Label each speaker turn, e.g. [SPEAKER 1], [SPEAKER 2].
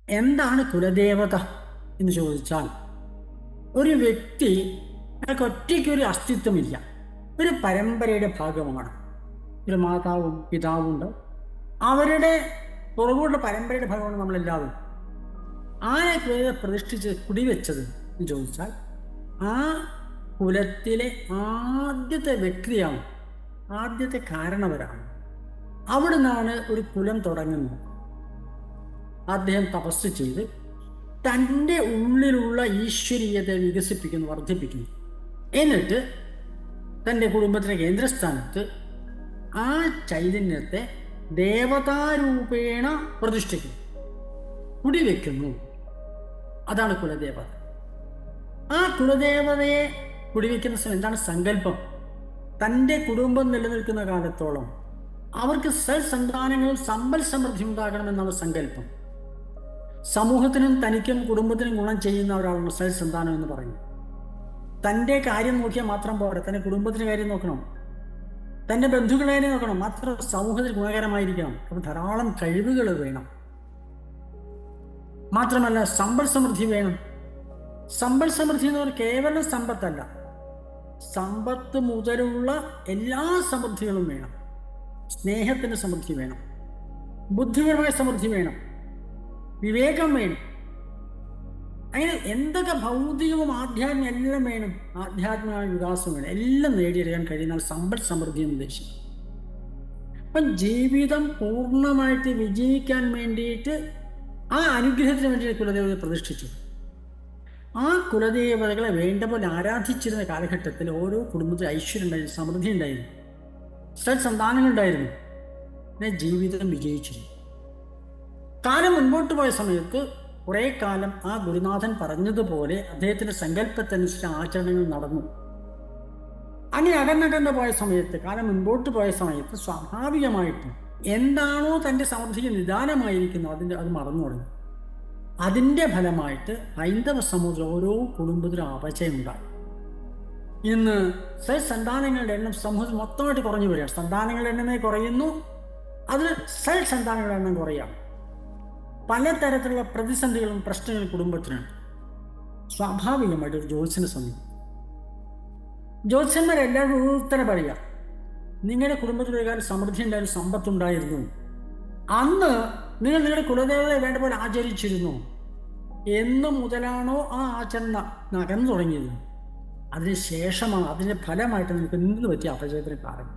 [SPEAKER 1] എന്താണ് കുലദേവത എന്ന് ചോദിച്ചാൽ, ഒരു വ്യക്തി അയാൾക്ക് ഒറ്റയ്ക്കൊരു അസ്തിത്വമില്ല, ഒരു പരമ്പരയുടെ ഭാഗമാണ്. ഒരു മാതാവും പിതാവും ഉണ്ട്, അവരുടെ പുറകോട്ടുള്ള പരമ്പരയുടെ ഭാഗമാണ് നമ്മളെല്ലാവരും. ആരെ പ്രതിഷ്ഠിച്ച് കുടിവെച്ചത് എന്ന് ചോദിച്ചാൽ, ആ കുലത്തിലെ ആദ്യത്തെ വ്യക്തിയാണ്, ആദ്യത്തെ കാരണവരാണ്. അവിടെ നിന്നാണ് ഒരു കുലം തുടങ്ങുന്നത്. അദ്ദേഹം തപസ് ചെയ്ത് തൻ്റെ ഉള്ളിലുള്ള ഈശ്വരീയത്തെ വികസിപ്പിക്കുന്നു, വർദ്ധിപ്പിക്കുന്നു. എന്നിട്ട് തൻ്റെ കുടുംബത്തിലെ കേന്ദ്രസ്ഥാനത്ത് ആ ചൈതന്യത്തെ ദേവതാരൂപേണ പ്രതിഷ്ഠിക്കുന്നു, കുടിവെക്കുന്നു. അതാണ് കുലദേവത. ആ കുലദേവതയെ കുടിവെക്കുന്ന സമയം എന്താണ് സങ്കല്പം? തൻ്റെ കുടുംബം നിലനിൽക്കുന്ന കാലത്തോളം അവർക്ക് സൽസന്താനങ്ങളും സമ്പൽ സമൃദ്ധി ഉണ്ടാകണമെന്നാണ് സങ്കല്പം. സമൂഹത്തിനും തനിക്കും കുടുംബത്തിനും ഗുണം ചെയ്യുന്ന ഒരാളാണ് സൽസന്താനം എന്ന് പറയുന്നത്. തൻ്റെ കാര്യം നോക്കിയാൽ മാത്രം പോരാ, തൻ്റെ കുടുംബത്തിൻ്റെ കാര്യം നോക്കണം, തൻ്റെ ബന്ധുക്കളുടെ കാര്യം നോക്കണം, മാത്രം സമൂഹത്തിൽ ഗുണകരമായിരിക്കണം. അപ്പോൾ ധാരാളം കഴിവുകൾ വേണം. മാത്രമല്ല സമ്പൽ സമൃദ്ധി വേണം. സമ്പൽ സമൃദ്ധി എന്ന് പറഞ്ഞാൽ കേവലം സമ്പത്തല്ല, സമ്പത്ത് മുതലുള്ള എല്ലാ സമൃദ്ധികളും വേണം. സ്നേഹത്തിൻ്റെ സമൃദ്ധി വേണം, ബുദ്ധിപരമായ സമൃദ്ധി വേണം, വിവേകം വേണം. അങ്ങനെ എന്തൊക്കെ ഭൗതികവും ആധ്യാത്മികം എല്ലാം വേണം. ആധ്യാത്മികമായ വികാസം വേണം. എല്ലാം നേടിയെടുക്കാൻ കഴിയുന്ന സമ്പൽ സമൃദ്ധി എന്ന് ഉദ്ദേശിക്കും. അപ്പം ജീവിതം പൂർണ്ണമായിട്ട് വിജയിക്കാൻ വേണ്ടിയിട്ട് ആ അനുഗ്രഹത്തിന് വേണ്ടിയിട്ട് കുലദേവതയെ പ്രതിഷ്ഠിച്ചു. ആ കുലദേവതകളെ വേണ്ട പോലെ ആരാധിച്ചിരുന്ന കാലഘട്ടത്തിൽ ഓരോ കുടുംബത്തിൽ ഐശ്വര്യം ഉണ്ടായിരുന്നു, സമൃദ്ധി ഉണ്ടായിരുന്നു, സന്താനങ്ങളുണ്ടായിരുന്നു. പിന്നെ ജീവിതം വിജയിച്ചിരുന്നു. കാലം മുൻപോട്ട് പോയ സമയത്ത് കുറേ കാലം ആ ഗുരുനാഥൻ പറഞ്ഞതുപോലെ അദ്ദേഹത്തിൻ്റെ സങ്കല്പത്തനുസരിച്ച് ആചരണങ്ങൾ നടന്നു. അങ്ങനെ അകന്നകന്ന് പോയ സമയത്ത്, കാലം മുൻപോട്ട് പോയ സമയത്ത് സ്വാഭാവികമായിട്ടും എന്താണോ തൻ്റെ സമൃദ്ധിക്ക് നിദാനമായിരിക്കുന്നത് അത് മറന്നു തുടങ്ങി. അതിൻ്റെ ഫലമായിട്ട് ഹൈന്ദവ സമൂഹത്തിൽ ഓരോ കുടുംബത്തിലും അപചയമുണ്ടായി. ഇന്ന് സൽസന്താനങ്ങളുടെ എണ്ണം സമൂഹത്തിൽ മൊത്തമായിട്ട് കുറഞ്ഞു വരികയാണ്. സന്താനങ്ങളുടെ എണ്ണമേ കുറയുന്നു, അതിൽ സൽസന്താനങ്ങളുടെ എണ്ണം കുറയാണ്. പലതരത്തിലുള്ള പ്രതിസന്ധികളും പ്രശ്നങ്ങളും കുടുംബത്തിനുണ്ട്. സ്വാഭാവികമായിട്ട് ഒരു ജ്യോത്സ്യനെ സമീപിക്കും. ജ്യോത്സ്യന്മാരെല്ലാവരും ഉത്തരം പറയുക, നിങ്ങളുടെ കുടുംബത്തിൽ ഒരു കാലം സമൃദ്ധി ഉണ്ടായിരുന്നു, സമ്പത്തുണ്ടായിരുന്നു, അന്ന് നിങ്ങൾ നിങ്ങളുടെ കുലദേവതയെ വേണ്ട പോലെ ആചരിച്ചിരുന്നു. എന്ന് മുതലാണോ ആ ആചരണം നകന്നു തുടങ്ങിയത്, അതിന് ശേഷമാണ്, അതിൻ്റെ ഫലമായിട്ട് നിങ്ങൾക്ക് എന്ത് പറ്റിയ അപജയത്തിന് കാരണം.